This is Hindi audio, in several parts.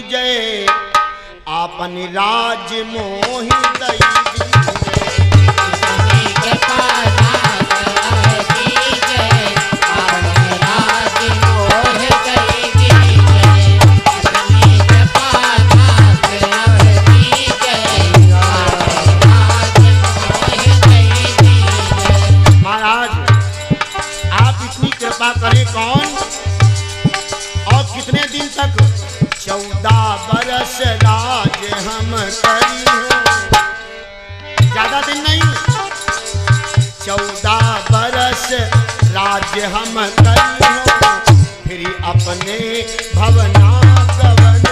दीजय, आपन राज मोहि दई करे कौन और कितने दिन तक? 14 बरस राज हम करी हो, ज्यादा दिन नहीं। 14 बरस राज हम करी हो, फिर अपने भवना गवन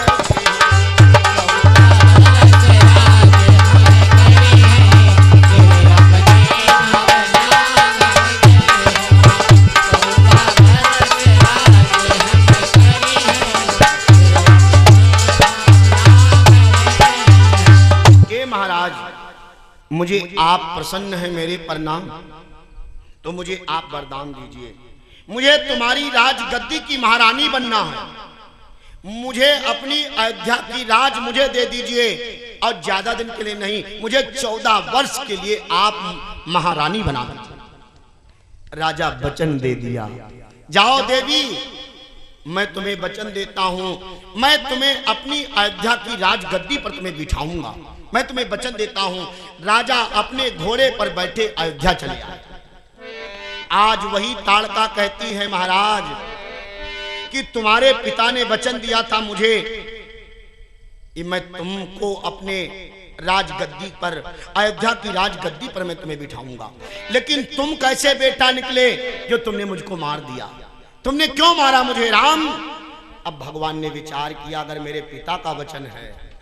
मुझे आप प्रसन्न हैं मेरे प्रणाम, तो मुझे आप वरदान दीजिए। मुझे तुम्हारी राजगद्दी की महारानी बनना है। मुझे अपनी अयोध्या की राज मुझे दे दीजिए, और ज्यादा दिन के लिए नहीं, मुझे 14 वर्ष के लिए आप महारानी बना दीजिए। राजा वचन दे दिया, जाओ देवी, मैं तुम्हें वचन देता हूं, मैं तुम्हें अपनी अयोध्या की राजगद्दी पर तुम्हें बिठाऊंगा। मैं तुम्हें वचन देता हूं। राजा अपने घोड़े पर बैठे अयोध्या चले आए। आज वही ताड़का कहती है महाराज कि तुम्हारे पिता ने वचन दिया था मुझे कि मैं तुमको अपने राजगद्दी पर, अयोध्या की राजगद्दी पर मैं तुम्हें बिठाऊंगा, लेकिन तुम कैसे बेटा निकले जो तुमने मुझको मार दिया? तुमने क्यों मारा मुझे राम? अब भगवान ने विचार किया, अगर मेरे पिता का वचन है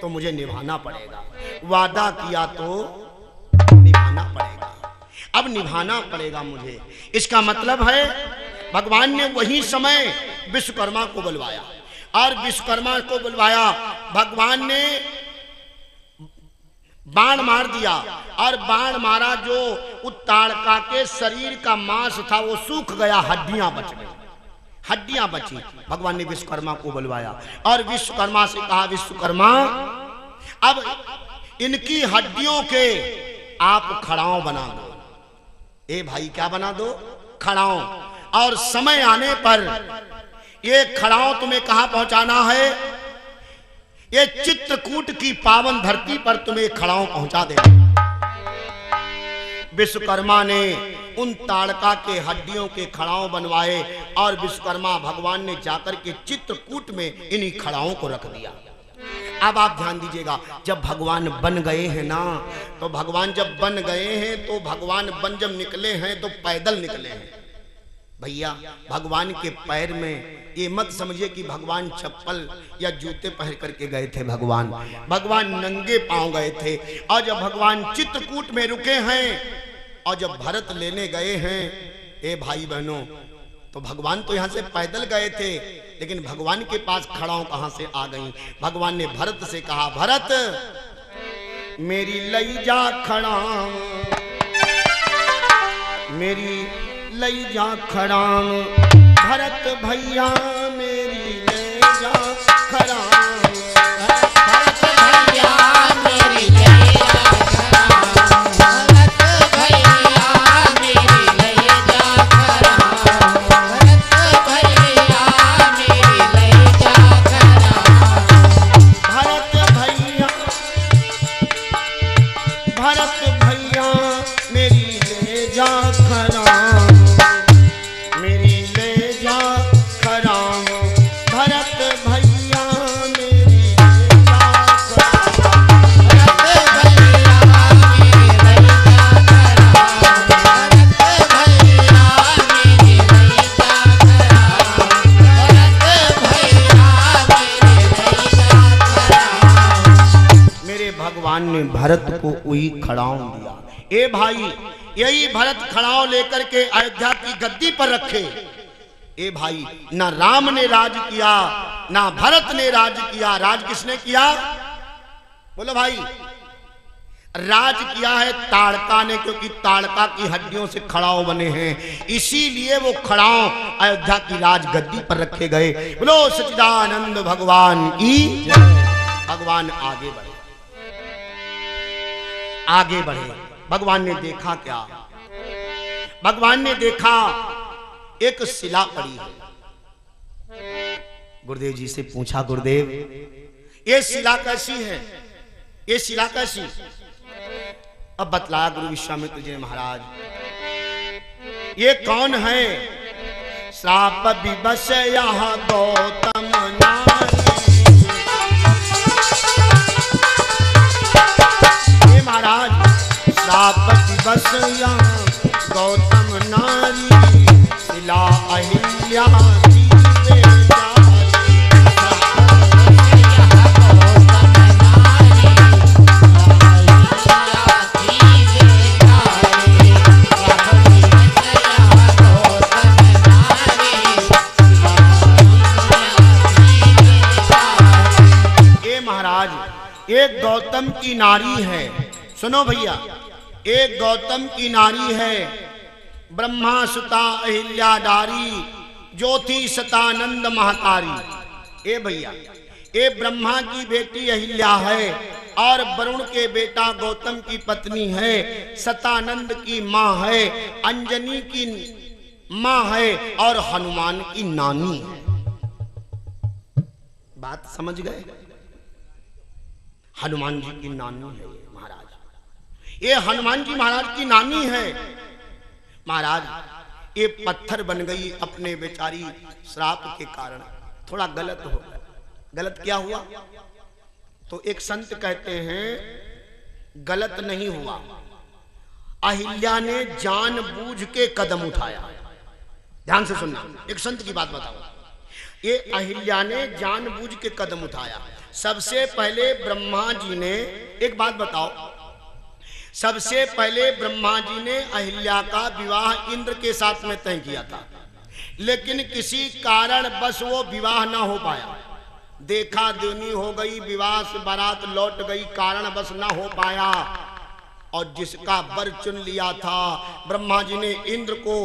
तो मुझे निभाना पड़ेगा, वादा किया तो निभाना पड़ेगा, अब निभाना पड़ेगा मुझे। इसका मतलब है भगवान ने वही समय विश्वकर्मा को बुलवाया, और विश्वकर्मा को बुलवाया, भगवान ने बाण मार दिया, और बाण मारा जो उस ताड़का के शरीर का मांस था वो सूख गया, हड्डियां बच गई, हड्डियां बची। भगवान ने विश्वकर्मा को बुलवाया और विश्वकर्मा से कहा, विश्वकर्मा अब इनकी हड्डियों के आप खड़ाओं बना दो। ए भाई क्या बना दो? खड़ाओं। और समय आने पर ये खड़ाओं तुम्हें कहां पहुंचाना है? ये चित्रकूट की पावन धरती पर तुम्हें खड़ाओं पहुंचा देना। विश्वकर्मा ने उन ताड़का के हड्डियों के खड़ाओं बनवाए, और विश्वकर्मा भगवान ने जाकर के चित्रकूट में इन्हीं खड़ाओं को रख दिया। अब आप ध्यान दीजिएगा, जब भगवान बन गए हैं ना, तो भगवान जब बन गए हैं तो भगवान बन जब निकले हैं तो पैदल निकले हैं। भैया भगवान के पैर में ये मत समझिए कि भगवान चप्पल या जूते पहन करके गए थे, भगवान नंगे पांव गए थे। और जब भगवान चित्रकूट में रुके हैं और जब भरत लेने गए हैं, ए भाई बहनों, तो भगवान तो यहाँ से पैदल गए थे, लेकिन भगवान के पास खड़ाओं कहाँ से आ गई? भगवान ने भरत से कहा, भरत मेरी लई जा खड़ाओं, मेरी लई जा खड़ाओं, भरत भैया मेरी ले जा खड़ाओं, भरत भैया मेरी ले जा खड़ाओं, भरत भैया मेरी ले जा खड़ाओं, भरत भैया मेरी ले जा खड़ाओं, भरत भैया, भरत भैया मेरी ले जा खड़ाओं, ने भरत को वही खड़ाओं दिया। ए भाई, यही भरत खड़ाओं लेकर के अयोध्या की गद्दी पर रखे। ए भाई, ना राम ने राज किया, ना भरत ने राज किया। राज किसने किया? बोलो भाई। राज किया है ताड़का ने, क्योंकि ताड़का की हड्डियों से खड़ाओं बने हैं, इसीलिए वो खड़ाओं अयोध्या की राजगद्दी पर रखे गए। बोलो सच्चिदानंद भगवान की। भगवान आगे बढ़े, आगे बढ़े। भगवान ने देखा क्या? भगवान ने देखा एक शिला पड़ी है। गुरुदेव जी से पूछा, गुरुदेव ये शिला कैसी है? ये शिला कैसी? अब बतलाया गुरु विश्वामित्र जी महाराज, ये कौन है? श्राप विवश यहाँ गौतम नारी। ये महाराज श्राप विवश यहाँ गौतम नारी, शिला अहिल्या एक गौतम की नारी है। सुनो भैया, एक गौतम की नारी है, ब्रह्मा सुता अहिल्या डारी, ज्योति सतानंद महतारी। ए भैया, ये ब्रह्मा की बेटी अहिल्या है और वरुण के बेटा गौतम की पत्नी है, सतानंद की माँ है, अंजनी की माँ है और हनुमान की नानी है। बात समझ गए? हनुमान जी की नानी है महाराज, ये हनुमान जी महाराज की नानी है। महाराज ये पत्थर बन गई अपने बेचारी श्राप के कारण। थोड़ा गलत हो गया। गलत क्या हुआ? तो एक संत कहते हैं गलत नहीं हुआ, अहिल्या ने जानबूझ के कदम उठाया। ध्यान से सुनना, एक संत की बात बताओ। ये अहिल्या ने जानबूझ के कदम उठाया। सबसे पहले ब्रह्मा जी ने, एक बात बताओ, सबसे पहले ब्रह्मा जी ने अहिल्या का विवाह इंद्र के साथ में तय किया था, लेकिन किसी कारण बस वो विवाह ना हो पाया। देखा दुनी हो गई, विवाह से बारात लौट गई, कारण बस ना हो पाया। और जिसका वर चुन लिया था ब्रह्मा जी ने इंद्र को,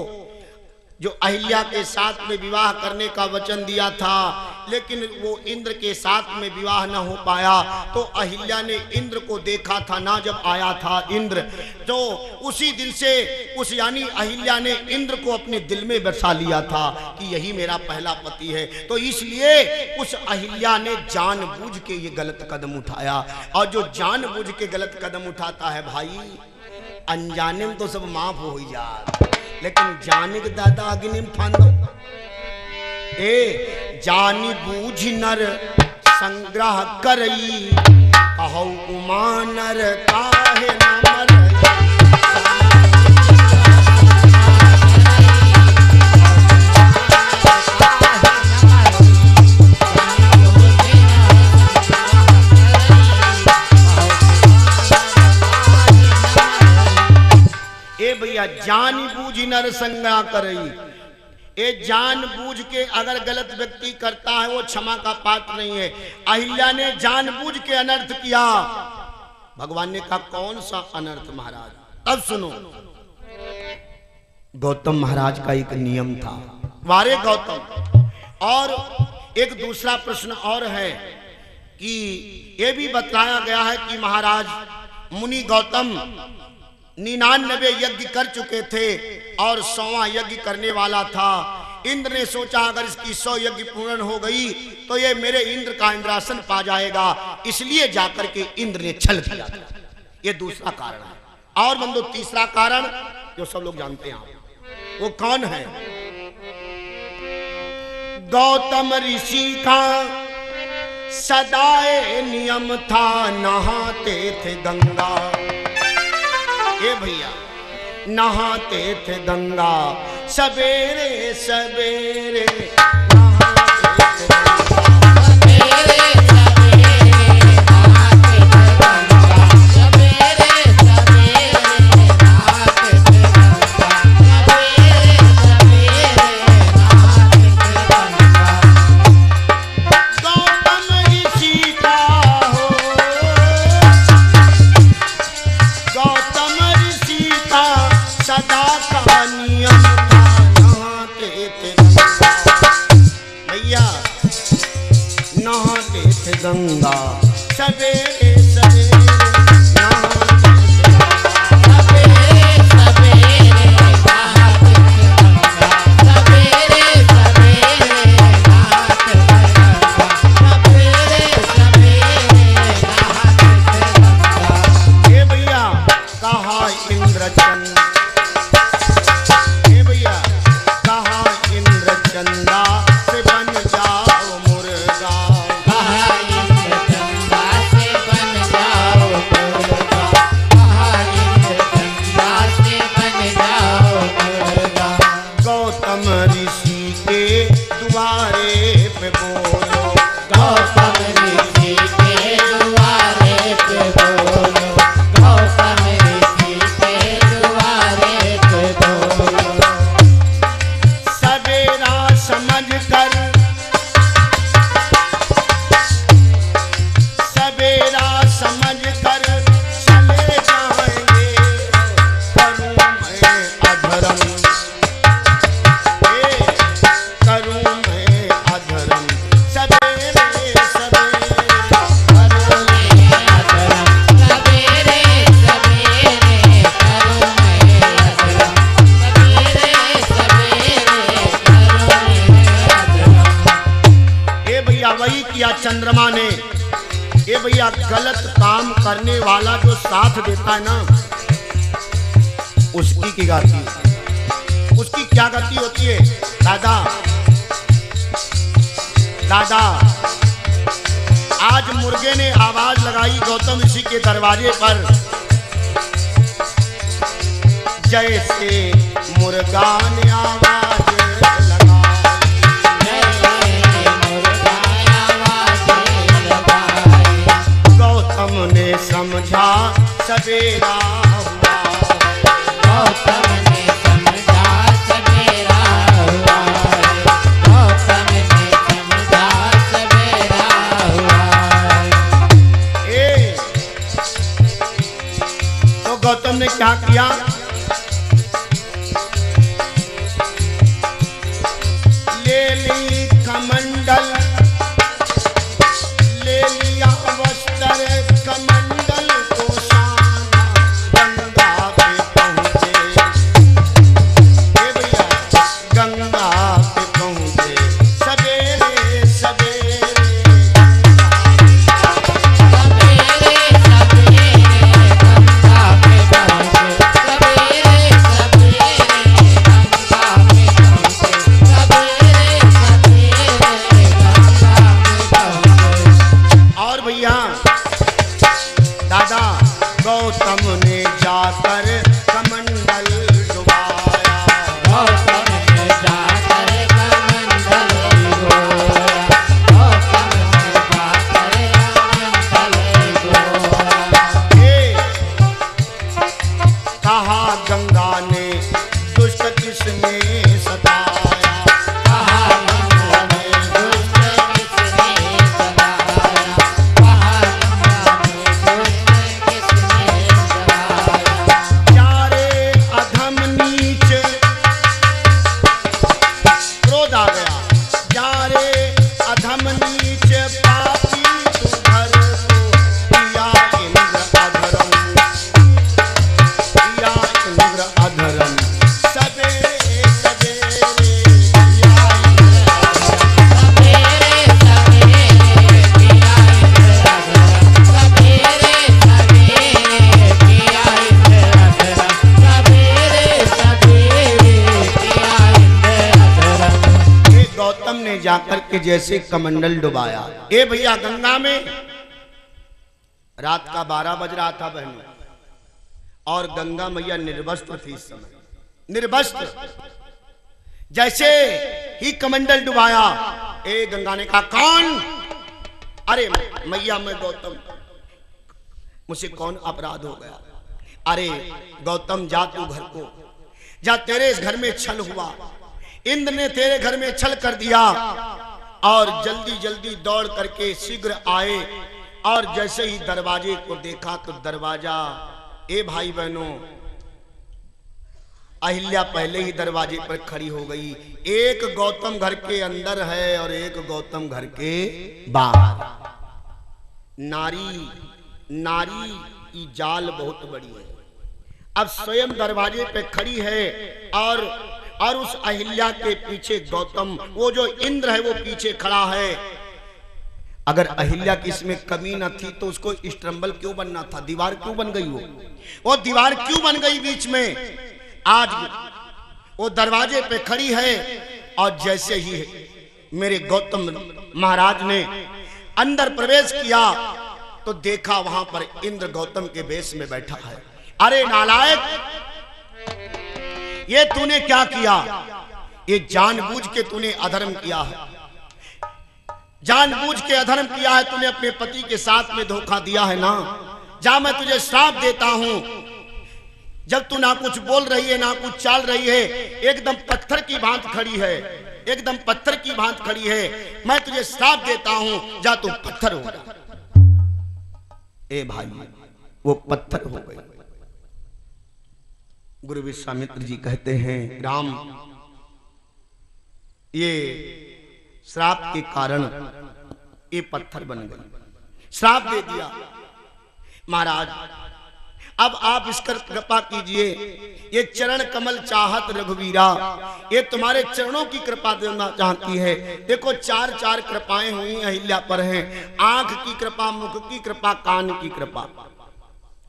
जो अहिल्या के साथ में विवाह करने का वचन दिया था, लेकिन वो इंद्र के साथ में विवाह न हो पाया। तो अहिल्या ने इंद्र को देखा था ना, जब आया था इंद्र, तो उसी दिन से उस यानी अहिल्या ने इंद्र को अपने दिल में बसा लिया था कि यही मेरा पहला पति है। तो इसलिए उस अहिल्या ने जानबूझ के ये गलत कदम उठाया। और जो जानबूझ के गलत कदम उठाता है भाई, अनजाने में तो सब माफ हो ही जाता, लेकिन जाने के दादा अग्नि में फान दो। ए जानी बूझ नर संग्रह करई, कहौ उमा नर काहे न मरई। ए भैया, जानी बूझ नर संग्रह करई, ये जानबूझ के अगर गलत व्यक्ति करता है वो क्षमा का पात्र नहीं है। अहिल्या ने जानबूझ के अनर्थ किया। भगवान ने कहा कौन सा अनर्थ महाराज? तब सुनो, गौतम महाराज का एक नियम था, वारे गौतम। और एक दूसरा प्रश्न और है कि ये भी बताया गया है कि महाराज मुनि गौतम 99 यज्ञ कर चुके थे और 100वां यज्ञ करने वाला था। इंद्र ने सोचा अगर इसकी 100 यज्ञ पूर्ण हो गई तो ये मेरे इंद्र का इंद्रासन पा जाएगा, इसलिए जाकर के इंद्र ने छल किया। ये दूसरा कारण है। और बंदो तीसरा कारण जो सब लोग जानते हैं, वो कौन है? गौतम ऋषि का सदाए नियम था, नहाते थे गंगा। ए भैया, नहाते थे गंगा सवेरे सवेरे, नहाते थे गंगा सवेरे सवेरे, नहाते थे गंगा सवेरे सवेरे, नहाते थे गंगा सवेरे सवेरे, नहाते थे गंगा। गौतम ऋषि का हो गंगा सवेरे सवेरे चंद्रमा ने ये भैया गलत काम करने वाला जो साथ देता है ना उसकी की गति, उसकी क्या गति होती है। दादा दादा आज मुर्गे ने आवाज लगाई गौतम ऋषि के दरवाजे पर, जैसे मुर्गा ने आवाज ने समझा सवेरा हुआ, गौतम ने समझा सवेरा हुआ, गौतम ने समझा सवेरा हुआ। तो गौतम ने क्या किया, ले ली कमंडल, ले लिया वस्त्र कमंडल को शाना, गंगा पे पहुंचे। भैया गंगा पे पहुंचे सवेरे सवेरे, सवेरे सवेरे गंगा पे पहुंचे, सवेरे सवेरे गंगा पे पहुंचे, सवेरे सवेरे गंगा पे पहुंचे। और भैया दादा गौतम ने जाकर कमंडल डुबाया, गौतम ने जाकर कमंडल डुबाया, गौतम ने जाकर कमंडल डुबाया। कहा गंगा ने दुष्ट किसने सताया, कहा गंगा ने दुष्ट किसने सताया, कहा गंगा ने दुष्ट किसने सताया। चारे अधम नीच क्रोध आ गया, चारे अधम नीच पापी तू घर को पिया इंद्र अधरम, पिया इंद्र अधरम सवेरे सवेरे पिया सवेरे सवेरे पिया इंद्र अधरम, सवेरे सवेरे पिया इंद्र अधरम, सवेरे सवेरे पिया इंद्र अधरम। ये गौतम ने जाकर के जैसे कमंडल डुबाया। ए भैया गंगा में रात का 12 बज रहा था बहनों, और गंगा मैया निर्वस्त्र थी इस समय, निर्वस्त्र। जैसे ही कमंडल डुबाया, ए गंगा ने कहा कौन, अरे मैया मैं गौतम, मुझसे कौन अपराध हो गया। अरे गौतम जा तू घर को जा, तेरे इस घर में छल हुआ, इंद्र ने तेरे घर में छल कर दिया। और जल्दी जल्दी दौड़ करके शीघ्र आए, और जैसे ही दरवाजे को देखा तो दरवाजा, ए भाई बहनों, अहिल्या पहले ही दरवाजे पर खड़ी हो गई। एक गौतम घर के अंदर है और एक गौतम घर के बाहर। नारी नारी की जाल बहुत बड़ी है। अब स्वयं दरवाजे पे खड़ी है और उस अहिल्या के पीछे गौतम, वो जो इंद्र है वो पीछे खड़ा है। अगर अहिल्या की इसमें कमी न थी तो उसको स्ट्रम्बल क्यों बनना था? दीवार क्यों बन गई? वो दीवार क्यों बन गई बीच में? आज वो दरवाजे पे खड़ी है और जैसे ही मेरे गौतम महाराज ने अंदर प्रवेश किया तो देखा वहां पर इंद्र गौतम के वेश में बैठा है। अरे नालायक, ये तूने क्या किया? ये जानबूझ के तूने अधर्म किया है, जानबूझ के अधर्म किया है तूने, अपने पति के साथ में धोखा दिया है ना। जा, मैं तुझे श्राप देता हूं। जब तू ना कुछ बोल रही है ना कुछ चाल रही है, एकदम पत्थर की भांत खड़ी है, एकदम पत्थर की भांत खड़ी है, मैं तुझे श्राप देता हूं, जा तू पत्थर हो जा। ए भाई, वो पत्थर हो गए। गुरु विश्वामित्र जी कहते हैं, राम, ये श्राप के कारण ये पत्थर बन गई, श्राप दे दिया। महाराज, अब आप इस पर कृपा कीजिए। ये चरण कमल चाहत रघुवीरा, ये तुम्हारे चरणों की कृपा देना चाहती है। देखो, चार चार कृपाएं हुई अहिल्या पर हैं। आंख की कृपा, मुख की कृपा, कान की कृपा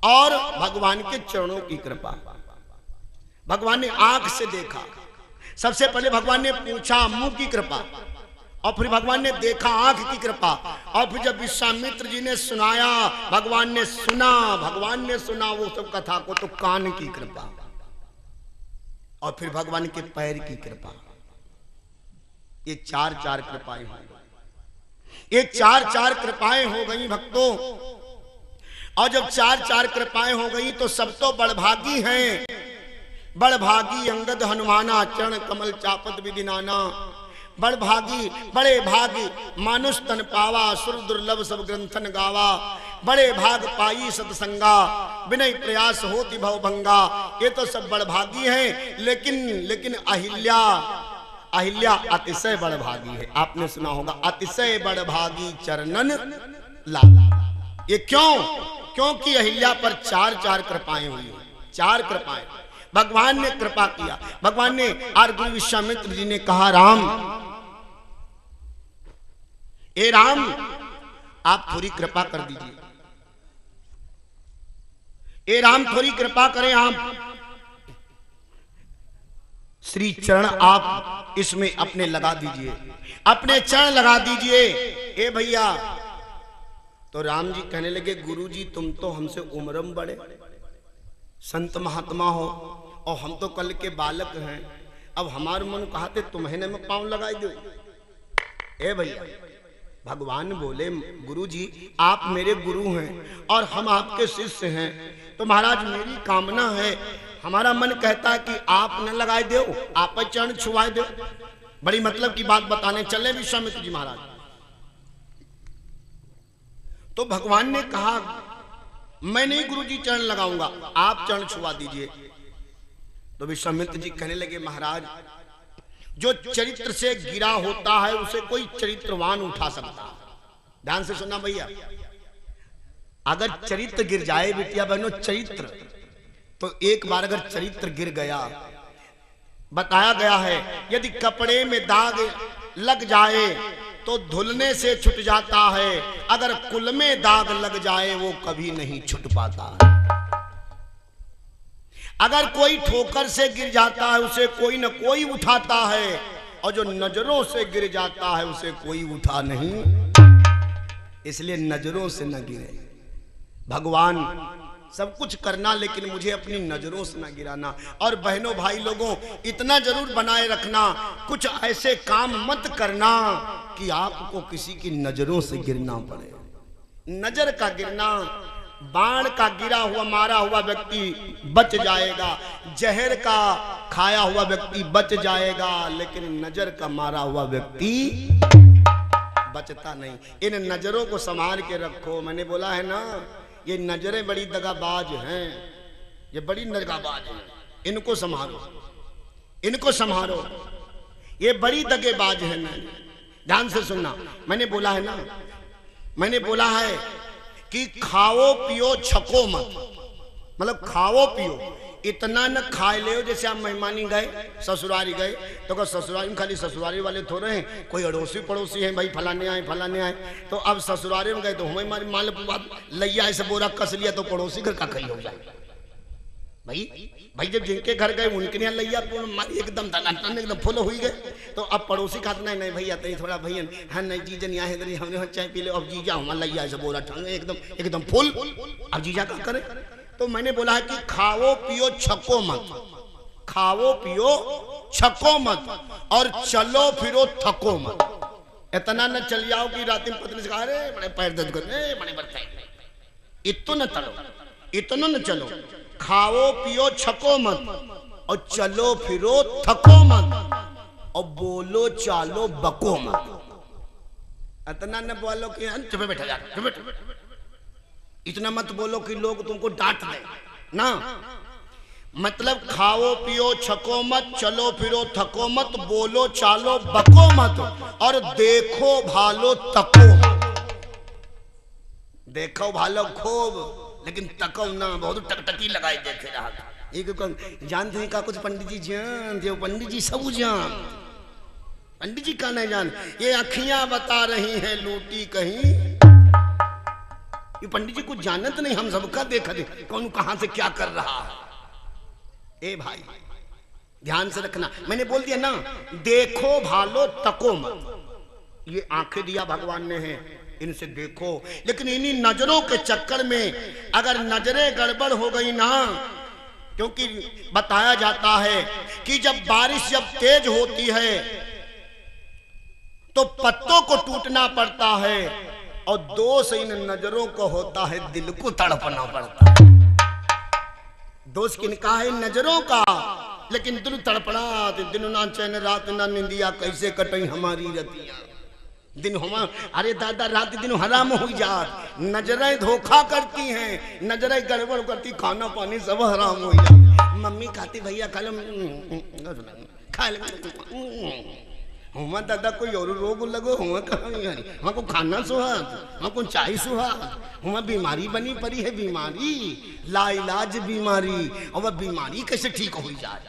और भगवान के चरणों की कृपा। भगवान ने आंख से देखा, सबसे पहले भगवान ने पूछा मुंह की कृपा, और फिर भगवान ने देखा आंख की कृपा, और फिर जब विश्वामित्र जी ने सुनाया, भगवान ने सुना, भगवान ने सुना वो सब कथा को, तो कान की कृपा, और फिर भगवान के पैर की कृपा। ये चार चार कृपाएं हो गई, ये चार चार कृपाएं हो गई भक्तों। और जब चार चार कृपाएं हो गई तो सब तो बड़भागी हैं। बड़भागी अंगद हनुमाना, चरण कमल चापत विदिनाना। बड़भागी, बड़े भागी मानुष तन पावा, सुर दुर्लभ सब ग्रंथन गावा। बड़े भाग पाई सतसंगा, विनय प्रयास होति भव भंगा। ये तो सब बड़भागी हैं, लेकिन अहिल्या, अहिल्या अतिशय बड़भागी है। आपने सुना होगा, अतिशय बड़भागी चरणन लागा। ये क्यों? क्योंकि अहिल्या पर चार चार कृपाएं हुई, चार कृपाएं। भगवान ने कृपा किया। भगवान ने और गुरु विश्वामित्र जी ने कहा, राम, ए राम, आप थोड़ी कृपा कर दीजिए। ए राम, थोड़ी कृपा करें आप। श्री चरण आप इसमें अपने लगा दीजिए, अपने चरण लगा दीजिए। ए भैया, तो राम जी कहने लगे, गुरु जी तुम तो हमसे उम्र में बड़े संत महात्मा हो, और हम तो कल के बालक हैं। अब हमारे मन कहते तुम्हें में पांव लगाई दो। ए भैया, भगवान बोले, गुरु जी आप मेरे गुरु हैं और हम आपके शिष्य हैं, तो महाराज मेरी कामना है, हमारा मन कहता है कि आप न लगाए दो, आप चरण छुआए दो। बड़ी मतलब की बात बताने चले विश्वामित्र जी महाराज। तो भगवान ने कहा, मैं नहीं गुरु जी चरण लगाऊंगा, आप चरण छुआ दीजिए। तो विश्वामित्र जी कहने लगे, महाराज जो चरित्र से गिरा होता है उसे कोई चरित्रवान उठा सकता है। ध्यान से सुनना भैया, अगर चरित्र गिर जाए बेटिया बहनों, चरित्र, तो एक बार अगर चरित्र गिर गया, बताया गया है यदि कपड़े में दाग लग जाए तो धुलने से छूट जाता है, अगर कुल में दाग लग जाए वो कभी नहीं छूट पाता। अगर कोई ठोकर से गिर जाता है उसे कोई न कोई उठाता है, और जो नजरों से गिर जाता है उसे कोई उठा नहीं। इसलिए नजरों से न गिरे। भगवान सब कुछ करना, लेकिन मुझे अपनी नजरों से न गिराना। और बहनों भाई लोगों, इतना जरूर बनाए रखना, कुछ ऐसे काम मत करना कि आपको किसी की नजरों से गिरना पड़े। नजर का गिरना, बाण का गिरा हुआ मारा हुआ व्यक्ति बच जाएगा, जहर का खाया हुआ व्यक्ति बच जाएगा, लेकिन नजर का मारा हुआ व्यक्ति बचता नहीं। इन नजरों को संभाल के रखो। मैंने बोला है ना, ये नजरें बड़ी दगाबाज हैं, ये बड़ी दगाबाज हैं, इनको संभालो, इनको संभालो, ये बड़ी दगेबाज है। ध्यान से सुनना, मैंने बोला है ना, मैंने बोला है कि खाओ पियो छको मत, मतलब खाओ पियो इतना न खाए ले। जैसे आप मेहमानी गए, ससुरारी गए, तो अगर ससुरारी में खाली ससुरारी वाले थोड़े हैं, कोई अड़ोसी पड़ोसी हैं, भाई फलाने आए, तो अब ससुरारी में गए तो हमें मान लैया ऐसे बोरा कस लिया तो पड़ोसी घर का कहीं हो जाए। भाई जब जिनके घर गए उनके यहाँ लैया एकदम एकदम फुल हुई गए, तो अब पड़ोसी का नहीं भैया तो थोड़ा भैया हाँ नहीं जीजन यहाँ है हमने चाय पी ले, अब जीजा हमारा लैया ऐसे बोरा एकदम फुल, अब जीजा क्या करे। तो मैंने बोला है कि खाओ पियो छको मत, खाओ पियो छको मत और चलो फिरो थको मत। इतना न चल जाओ कि रात में पत्नी से कहा अरे बड़े पैर दर्द कर बड़े बढ़ते, इतना न चलो, इतना न चलो, खाओ पियो छको मत और चलो फिरो थको मत और बोलो चालो बको मत। इतना न बोलो कि चुप बैठा जा, इतना मत बोलो कि लोग तुमको डांट दे ना। मतलब खाओ पियो छको मत, चलो फिरो थको मत, बोलो चालो बको मत और देखो भालो तको मत। देखो भालो खूब लेकिन तको ना, बहुत टकटकी लगाए देखे रहा। एक जानते हैं का कुछ पंडित जी जान जो पंडित जी सब जान, पंडित जी का नहीं जान, ये अखियां बता रही हैं लूटी कहीं। ये पंडित जी कुछ जानत नहीं, हम सबका देखा दे कौन कहां से क्या कर रहा है। ए भाई ध्यान से रखना, मैंने बोल दिया ना देखो भालो तको मत। ये आंखें दिया भगवान ने है, इनसे देखो, लेकिन इन्हीं नजरों के चक्कर में अगर नजरें गड़बड़ हो गई ना, क्योंकि बताया जाता है कि जब बारिश जब तेज होती है तो पत्तों को टूटना पड़ता है और दोष इन नजरों को होता है, दिल को तड़पना पड़ता है। दोष किनका है? नजरों का। लेकिन दिल तड़पड़ा, दिन ना चैन रात ना निंदिया, कैसे कटई हमारी रतियां। दिन हुआ अरे दादा रात दिन हराम हो जात, नजरें धोखा करती हैं, नजरें गड़बड़ करती, खाना पानी सब हराम हो जाता। मम्मी खाती भैया खा लो, खा ले हुआ दादा कोई और रोग लगो हुआ कहाँ को खाना सुहाग, वहाँ को चाय सुहाग, हुआ बीमारी बनी पड़ी है, बीमारी लाइलाज बीमारी, और वह बीमारी कैसे ठीक हो जाए।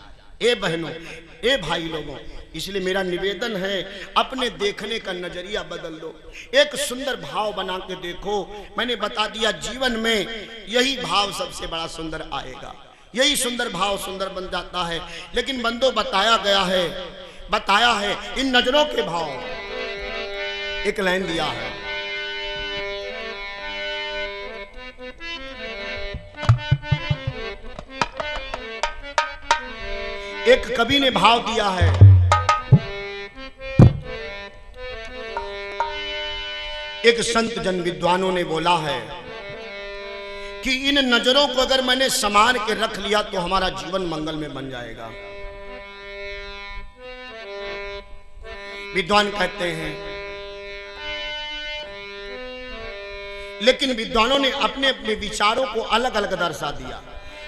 ए बहनों, ए भाई लोगों, इसलिए मेरा निवेदन है अपने देखने का नजरिया बदल लो, एक सुंदर भाव बना के देखो। मैंने बता दिया जीवन में यही भाव सबसे बड़ा सुंदर आएगा, यही सुंदर भाव सुंदर बन जाता है। लेकिन बंदो बताया है इन नजरों के भाव। एक लाइन दिया है, एक कवि ने भाव दिया है, एक संत जन विद्वानों ने बोला है कि इन नजरों को अगर मैंने संभाल के रख लिया तो हमारा जीवन मंगल में बन जाएगा। विद्वान कहते हैं, लेकिन विद्वानों ने अपने अपने विचारों को अलग अलग दर्शा दिया,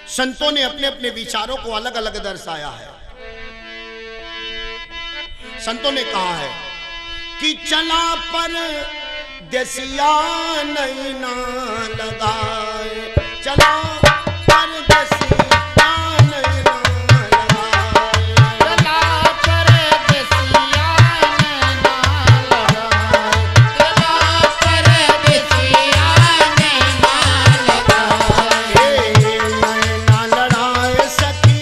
संतों ने अपने अपने विचारों को अलग अलग दर्शाया है। संतों ने कहा है कि चला पर देसिया नहीं ना लगाए, चला पर देसिया नहीं ना लगाए, चला पर देसिया नहीं ना लगाए, चला पर देसिया नहीं ना लगाए। नैना लड़ाए सखी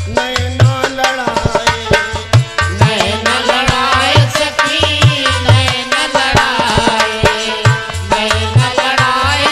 नैना लड़ाए, नैना लड़ाए सखी नैना लड़ाए, नैना लड़ाए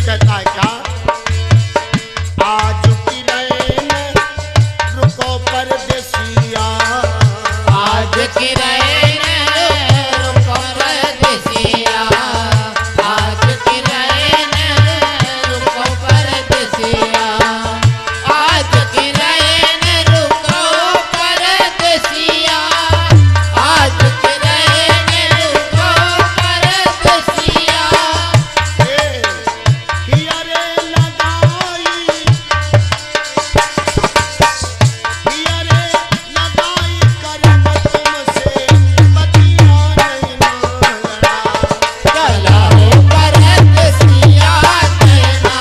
कहता है क्या? आज की रैन रुको परदेसिया, आज की रैन रुको परदेसिया, आज की रैन रुको परदेसिया, आज की रैन रुको परदेसिया, आज की रैन रुको परदेसिया। हियरे लगाई करब तुमसे बतिया नैना लड़ा। चला हो परदेसिया नैना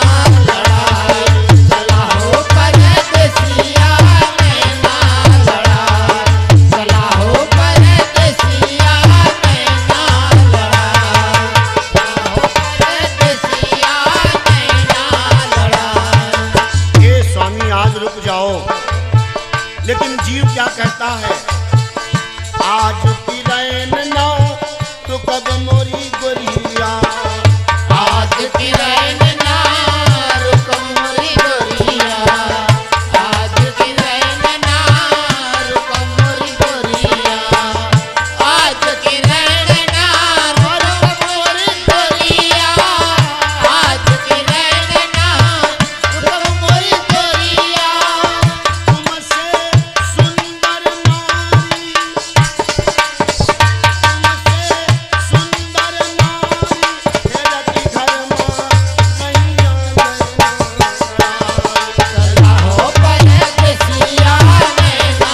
लड़ाई, चला हो परदेसिया नैना लड़ाई, चला हो परदेसिया नैना लड़ाई, चला हो परदेसिया नैना लड़ाई। ये स्वामी आज रुक जाओ, लेकिन जीव क्या कहता है? आज की रैन ना तो कब मोरी गोरिया, आज की रैन ना रुको मोरी गोरिया, आज की रैन ना रुको मोरी गोरिया, आज की रैन ना रुको मोरी गोरिया, आज की रैन ना रुको मोरी गोरिया। तुमसे सुंदर नारी, तुमसे सुंदर नारी हेरती घर मां मैया मैया। चला हो परदेसिया नैना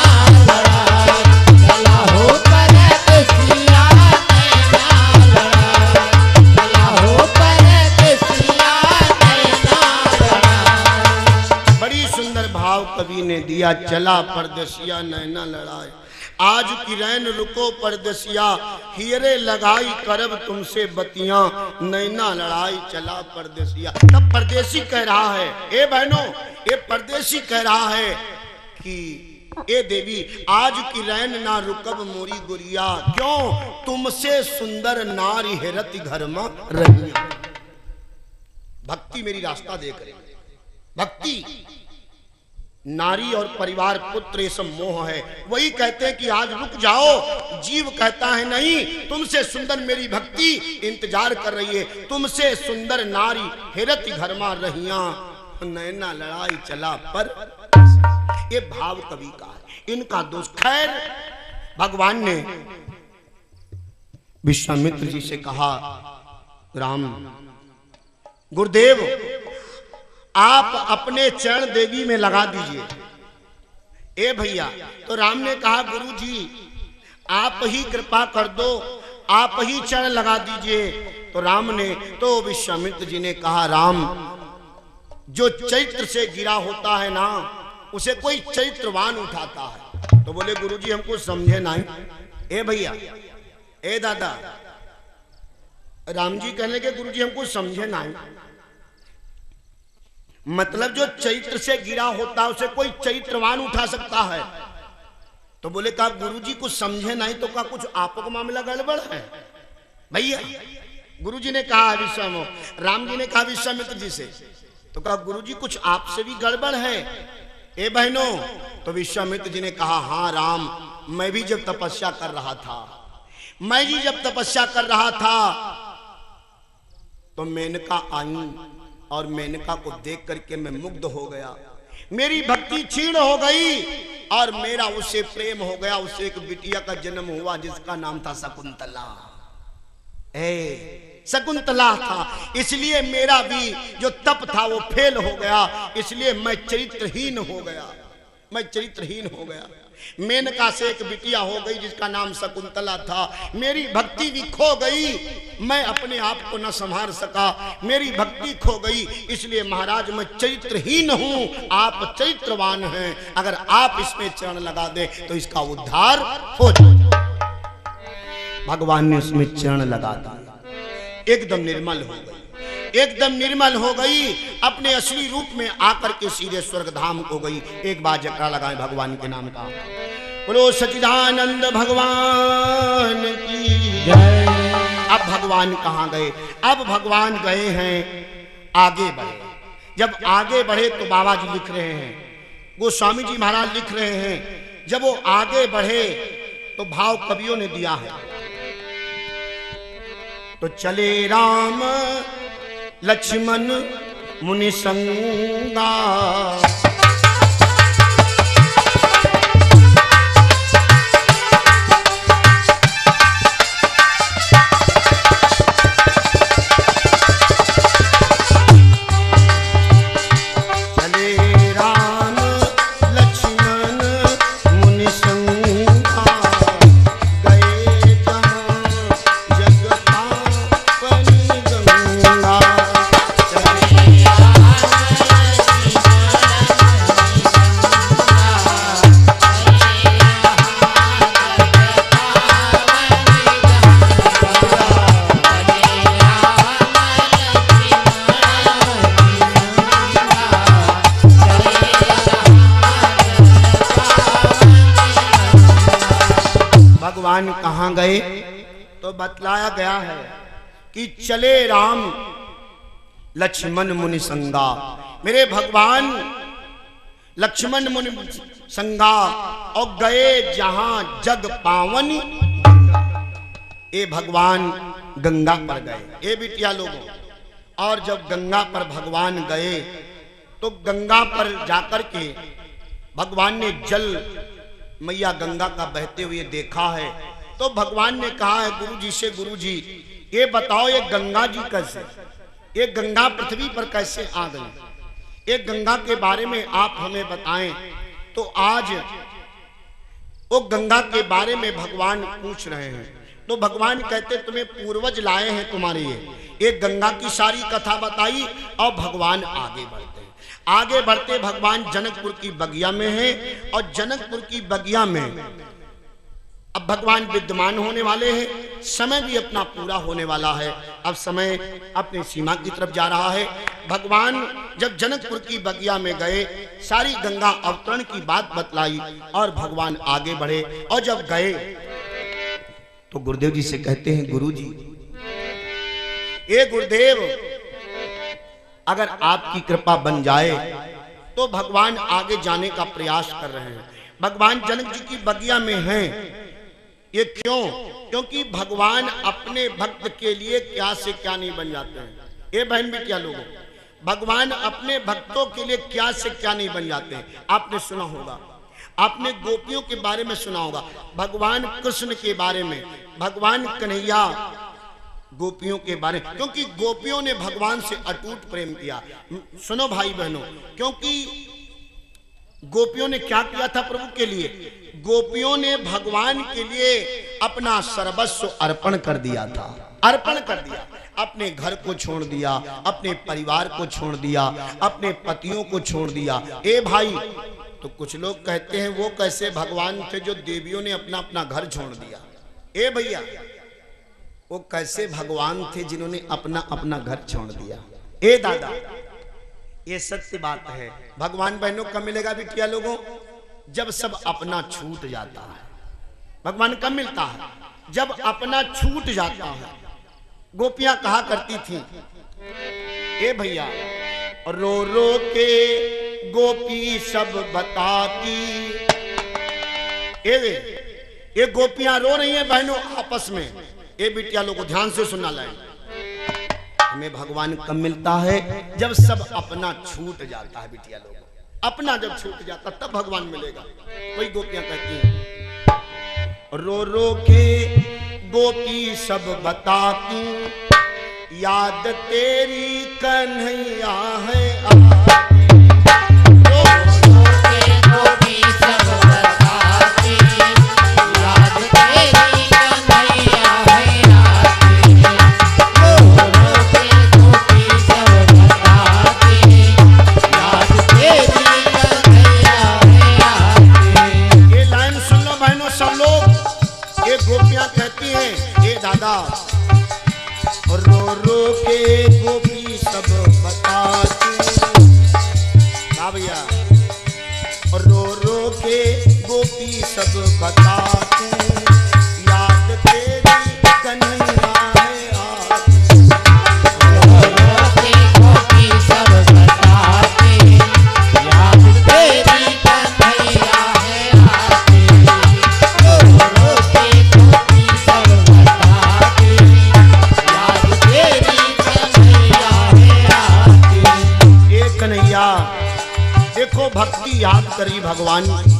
लड़ाई, चला हो परदेसिया नैना लड़ाई, चला हो परदेसिया नैना लड़ाई। बड़ी सुंदर भाव कवि ने दिया, चला परदेसिया नैना लड़ाए। आज की रैन रुको परदेसिया, हियरे लगाई करब तुमसे बतियां, नैना लड़ाई चला परदेसिया। तब परदेसी कह रहा है, ए बहनों, ये परदेसी कह रहा है कि ए देवी आज की रैन ना रुकब मोरी गुरिया, क्यों? तुमसे सुंदर नारी हेरती घर में रही। भक्ति मेरी रास्ता देख रही, भक्ति नारी और परिवार पुत्र ये सब मोह है। वही कहते हैं कि आज रुक जाओ। जीव कहता है नहीं, तुमसे सुंदर मेरी भक्ति इंतजार कर रही है, तुमसे सुंदर नारी हेरती घर में रहिया, नैना लड़ाई चला पर। ये भाव कवि का है, इनका दोष। खैर भगवान ने विश्वामित्र जी से कहा, राम गुरुदेव आप अपने चरण देवी में लगा दीजिए। ए भैया, तो राम ने कहा गुरु जी आप ही कृपा कर दो, आप ही चरण लगा दीजिए। तो राम ने, तो विश्वामित्र जी ने कहा, राम जो चैत्र से गिरा होता है ना, उसे कोई चैत्रवान उठाता है। तो बोले गुरु जी हमको समझे नहीं। ए भैया, ए दादा, राम जी कहने के गुरु जी हमको समझे नहीं, मतलब जो चैत्र से गिरा होता है उसे कोई चैत्रवान उठा सकता है। तो बोले कहा गुरुजी कुछ समझे नहीं, तो कहा कुछ आपको का मामला गड़बड़ है भैया। गुरुजी ने कहा राम जी ने कहा विश्वामित्र जी से, तो कहा गुरुजी कुछ आपसे भी गड़बड़ है। ए बहनों, तो विश्वामित्र जी ने कहा हाँ राम, मैं भी जब तपस्या कर रहा था, मैं भी जब तपस्या कर रहा था तो मेनका आई और मेनका को देख करके मैं मुग्ध हो गया, मेरी भक्ति क्षीण हो गई और मेरा उससे प्रेम हो गया। उससे एक बिटिया का जन्म हुआ जिसका नाम था शकुंतला। शकुंतला था, इसलिए मेरा भी जो तप था वो फेल हो गया, इसलिए मैं चरित्रहीन हो गया, मैं चरित्रहीन हो गया। मेनका से एक बिटिया हो गई जिसका नाम शकुंतला था। मेरी भक्ति भी खो गई, मैं अपने आप को न संभाल सका, मेरी भक्ति खो गई, इसलिए महाराज मैं चरित्रहीन हूं, आप चरित्रवान हैं, अगर आप इसमें चरण लगा दे तो इसका उद्धार हो जाए। भगवान ने उसमें चरण लगा दिया, एकदम निर्मल हो गई, एकदम निर्मल हो गई, अपने असली रूप में आकर के सीधे स्वर्ग धाम हो गई। एक बार जकरा लगाए भगवान के नाम का। बोलो सच्चिदानंद भगवान की जय। अब भगवान कहाँ गए? अब भगवान गए हैं आगे बढ़े। जब आगे बढ़े तो बाबा जी लिख रहे हैं, गोस्वामी जी महाराज लिख रहे हैं, जब वो आगे बढ़े तो भाव कवियों ने दिया है। तो चले राम लक्ष्मण मुनि संगा, भगवान कहाँ गए तो बतलाया गया है कि चले राम लक्ष्मण मुनि संगा। मेरे भगवान लक्ष्मण मुनि संगा और गए जहां जग पावनी गंगा। ये भगवान गंगा पर गए, ये बिटिया लोगों। और जब गंगा पर भगवान गए तो गंगा पर जाकर के भगवान ने जल मैया गंगा का बहते हुए देखा है। तो भगवान ने कहा है गुरुजी से, गुरुजी ये बताओ ये गंगा जी कैसे, ये गंगा पृथ्वी पर कैसे आ गई, ये गंगा के बारे में आप हमें बताएं। तो आज वो गंगा के बारे में भगवान पूछ रहे हैं। तो भगवान कहते तुम्हें पूर्वज लाए हैं तुम्हारे ये गंगा की सारी कथा बताई। और भगवान आगे बढ़ते आगे बढ़ते भगवान जनकपुर की बगिया में है। और जनकपुर की बगिया में अब भगवान विद्यमान होने वाले हैं, समय भी अपना पूरा होने वाला है। अब समय अपनी सीमा की तरफ जा रहा है। भगवान जब जनकपुर की बगिया में गए, सारी गंगा अवतरण की बात बतलाई और भगवान आगे बढ़े। और जब गए तो गुरुदेव जी से कहते हैं, गुरुजी ये गुरुदेव अगर आपकी कृपा बन जाए तो भगवान आगे जाने का प्रयास कर रहे हैं। भगवान जनक जी की बगिया में हैं। ये क्यों? क्योंकि भगवान अपने भक्त के लिए क्या से क्या नहीं बन जाते हैं। ये बहन बेटिया लोगों, भगवान अपने भक्तों के लिए क्या से क्या नहीं बन जाते हैं। आपने सुना होगा, आपने गोपियों के बारे में सुना होगा, भगवान कृष्ण के बारे में, भगवान कन्हैया गोपियों के बारे में, क्योंकि गोपियों ने भगवान से अटूट प्रेम किया। सुनो भाई बहनों, क्योंकि गोपियों ने क्या किया था प्रभु के लिए? गोपियों ने भगवान के लिए अपना सर्वस्व अर्पण कर दिया था, अर्पण कर दिया। अपने घर को छोड़ दिया, अपने परिवार को छोड़ दिया, अपने पतियों को छोड़ दिया। ए भाई, तो कुछ लोग कहते हैं वो कैसे भगवान थे जो देवियों ने अपना अपना घर छोड़ दिया। ए भैया, वो कैसे भगवान थे जिन्होंने अपना अपना घर छोड़ दिया? ए दादा, ये सत्य बात है। भगवान बहनों कब मिलेगा बिटिया लोगों? जब सब अपना छूट जाता है। भगवान कब मिलता है? जब अपना छूट जाता है। गोपियां कहा करती थी, ए भैया रो रो के गोपी सब बताती। ये गोपियां रो रही हैं बहनों आपस में। ये बिटिया लोगों ध्यान से सुनना लाए, हमें भगवान कब मिलता है? जब सब अपना छूट जाता है बिटिया लोग। अपना जब छूट जाता तब भगवान मिलेगा। वही गोपियां कहती हैं, रो रो के गोपी सब बताती, याद तेरी कन्हैया है आती। रो रो के गोपी सब बताती, याद तेरी कन्हैया है आती। रो रो के गोपी सब बताती, याद तेरी कन्हैया है आती। ये लाइन सुन लो बहनों सब लोग। ये गोपियां कहती हैं, ये दादा रो रो के गोपी सब बताती। हाँ भैया, रो रो के गोपी सब बताती, याद तेरी कन्हैया है आती। रो रो के गोपी देखो भक्ति याद करी भगवान की।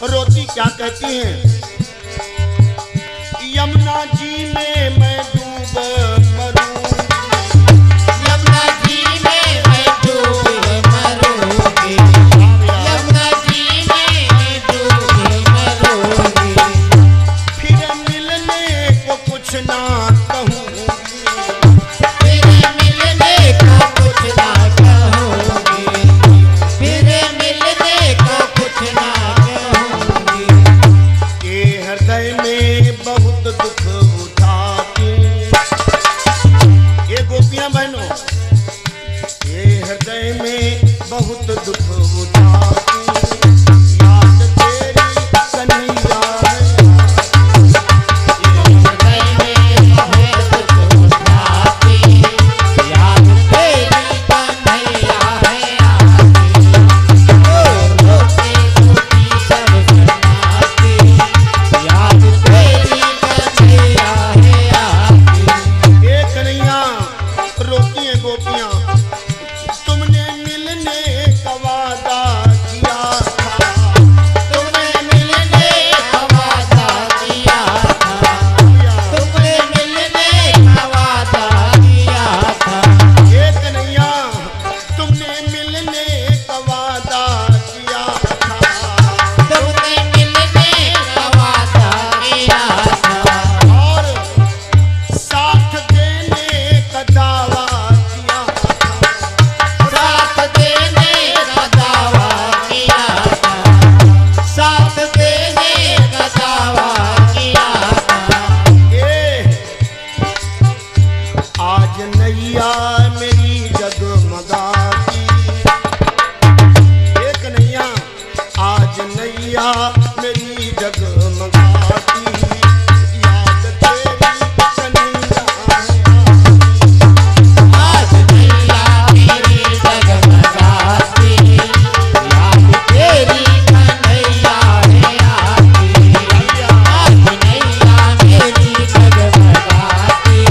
रोती क्या कहती हैं, यमुना जी में मैं डूब मरूं, यमुना जी में मैं डूब मरूंगी, यमुना जी में मैं डूब मरूंगी, फिर मिलने को कुछ ना कहूंगी, फिर मिलने को कुछ ना कहूंगी, फिर मिलने को कुछ ना कहूंगी। ये हृदय में बहुत दुख उठाती, ये गोपियां बहनों, ये हृदय में बहुत दुख उठाती, याद तेरी कन्हैया है, हृदय में बहुत दुख उठाती, याद तेरी कन्हैया है आती, रो रो के गोपी सब शरणाती, याद तेरी कन्हैया है आती। ये कन्हैया रोती हैं गोपियां, तुमने मिलने का वादा किया था, तुमने मिलने का वादा किया था, तुमने मिलने का वादा किया था, ये कन्हैया तुमने मिलने का वादा किया था, तुमने मिलने का वादा किया था, और साथ देने का दावा किया था, साथ देने का दावा किया था, साथ देने का दावा किया था। ये आज नैया मेरी जगमगाती, ये कन्हैया आज नैया मेरी जगमगाती, याद तेरी कन्हैया आज नैया मेरी जगमगाती, याद तेरी कन्हैया है आती, आज नैया मेरी जगमगाती,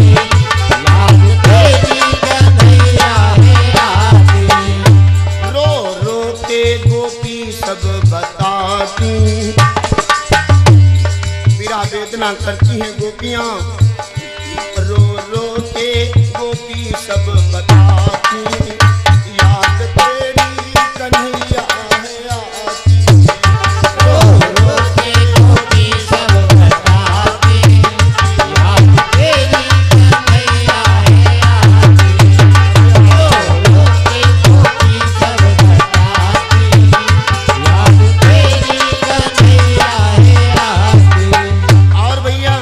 याद तेरी कन्हैया है आती। रो रो के गोपी सब बताती, पीड़ा वेदना करती हैं गोपियां, रो रो के गोपी सब बताती, याद तेरी कन्हैया है आती, रो रो के गोपी सब बताती, याद तेरी कन्हैया है आती, रो रो के गोपी सब बताती, याद तेरी कन्हैया है आती। और भैया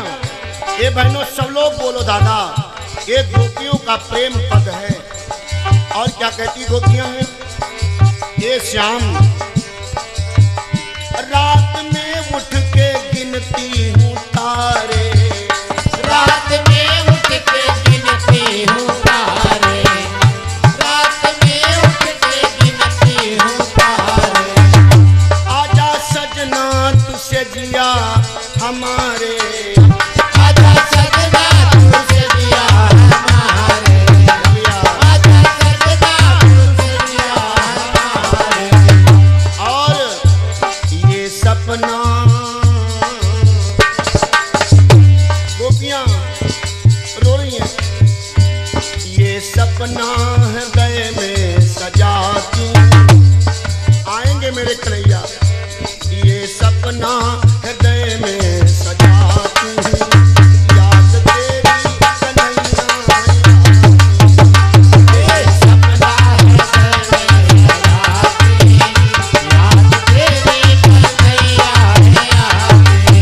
ये बहनों सब लोग बोलो दादा, ये गोपियों का प्रेम पद है। और क्या कहती गोपियां हैं, ये श्याम रात में उठ के गिनती हूँ तारे, रात में उठ के गिनती हूँ तारे, रात में उठ के गिनती हूँ तारे, आजा सजना तुझसे जिया हमारे, आजा सजना तुझसे दिया हमारे, आजा सजना तुझसे दिया हमारे। और ये सपना गोपियां रो रही हैं, ये सपना हृदय में सजाती, आएंगे मेरे कन्हैया, ये सपना हृदय में सजाती, याद तेरी कन्हैया ये सपना है सजने आती, याद तेरी कन्हैया है आती,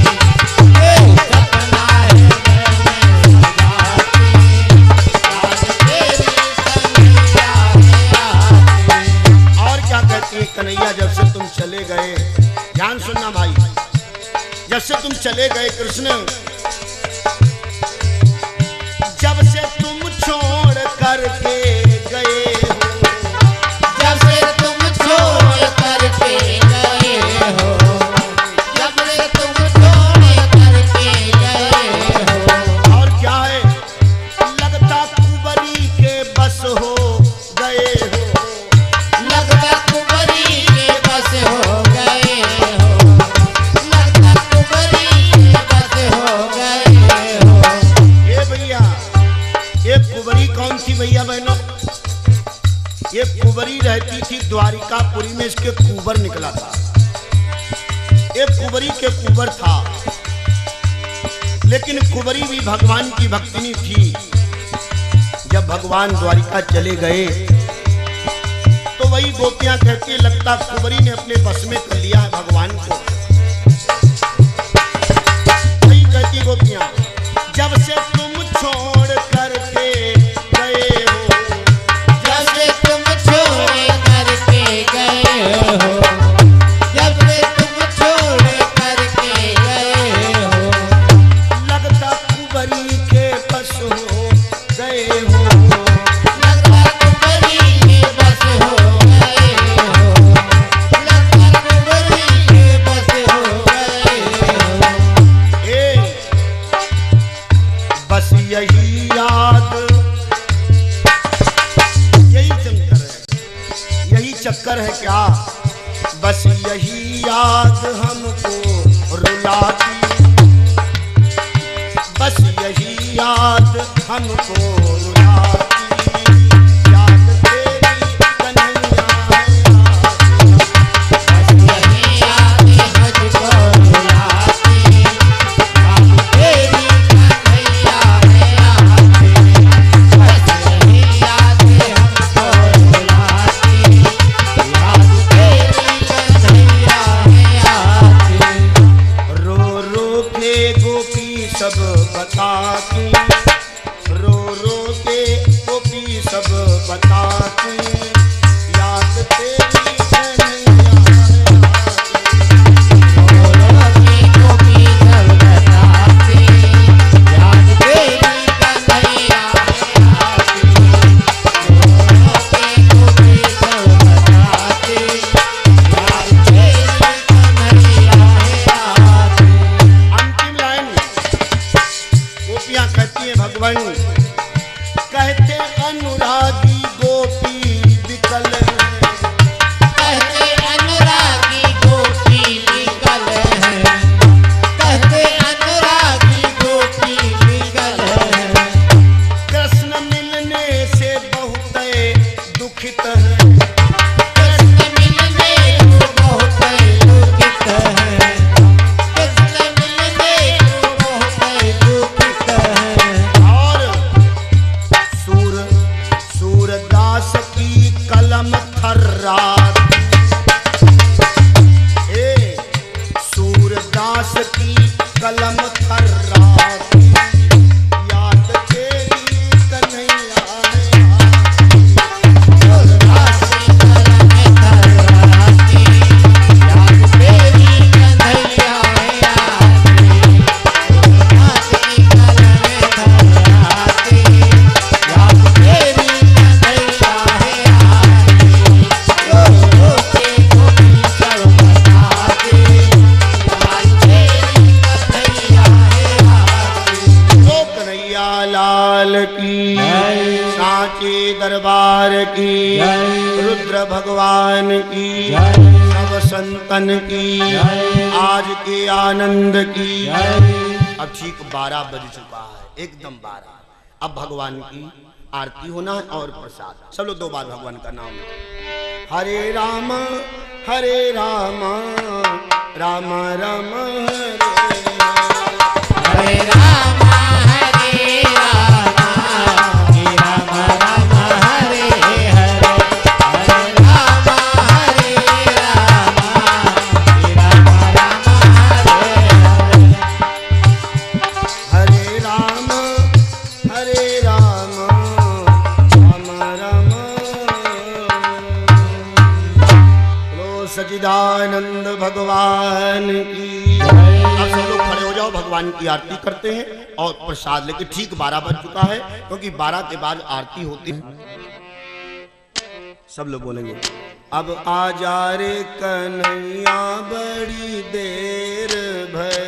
ये सपना है सजने आती, याद तेरी कन्हैया है आती। और क्या कहती है कन्हैया, जब से तुम चले गए, ध्यान सुनना भाई, जब से तुम चले गए कृष्ण, जब से तुम छोड़ करके गए हो, जब से तुम छोड़ करके गए हो, जब से तुम छोड़ करके गए हो, और क्या है, लगता कुंवरी के बस हो गए हो, लगता कुंवरी कुंवरी रहती थी द्वारिकापुरी में, इसके कुंवर निकला था। एक कुंवरी के कुंवर था, लेकिन कुंवरी भी भगवान की भक्तिनी थी। जब भगवान द्वारिका चले गए तो वही गोपियां कहती, लगता कुंवरी ने अपने बस में कर लिया है भगवान को। वही कहती गोपियां, जब से तुम छोड़ करके गए हो, जब से तुम छोड़ करके गए हो, जब से तुम छोड़ करके गए हो, लगता कुंवरी के बस हो गए हो, लगता कुंवरी के बस हो गए हो, लगता कुंवरी के बस हो गए हो। ए बस यही याद, यही चक्कर है, यही चक्कर है क्या? बस यही याद हमको रुलाती, बस यही याद हमको रुलाती, याद तेरी कन्हैया है। बस यही यादें मुझको रुलाती, याद तेरी कन्हैया है आती। बस यही यादें हमको रुलाती, याद तेरी कन्हैया है आती। रो रो के गोपी सब बताती, रो रो के गोपी सब बताती, याद तेरी कन्हैया है आती। गोपी सब बताती, याद तेरी कन्हैया है आती। गोपी सब बताती, याद तेरी कन्हैया है आती। अंतिम लाइन गोपियां कहती है, भगवान कहते अनुरागी गोपी विकल है, कहते अनुरागी गोपी विकल है, कहते अनुरागी गोपी विकल है। कृष्ण मिलने से बहुत दुखित है, कृष्ण मिलने को बहुत दुखित है, कृष्ण मिलने को बहुत दुखित है। और सूरदास की कलम थर्रात, ए सूरदास की कलम थर्रात, याद तेरी कन्हैया है आती। दासी कलम थर्राती, याद तेरी कन्हैया है आती। दासी कलम थर्राती, याद तेरी कन्हैया है आती। रो रो के गोपी सब बताती, याद तेरी कन्हैया है आती। तो कन्हैया लाल की, सांचे दरबार की, रुद्र भगवान की, सब संतन की, आज के आनंद की। अब ठीक 12 बज चुका है, एकदम 12। अब भगवान की आरती होना है और प्रसाद। सब लोग 2 बार भगवान का नाम लो। हरे राम हरे राम, राम राम हरे हरे राम हरे राम, राम राम हरे हरे, हरे राम हरे राम, राम राम हरे हरे। हरे राम हरे राम, राम राम। बोलो सच्चिदानंद भगवान की। अब सब लोग खड़े हो जाओ, भगवान की आरती करते हैं और प्रसाद लेके। ठीक 12 बज चुका है, क्योंकि 12 के बाद आरती होती है। सब लोग बोलेंगे, अब आ जा रे कन्हैया बड़ी देर भई,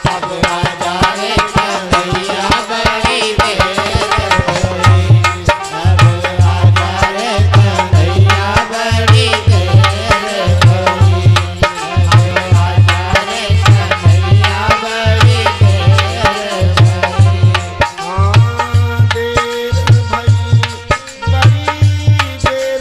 अब आजा रे कन्हैया बड़ी देर होई, अब आजा रे कन्हैया बड़ी देर होई, अब आजा रे कन्हैया बड़ी देर होई। हाँ देर भई, बड़ी देर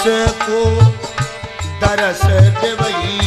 को दरस देवई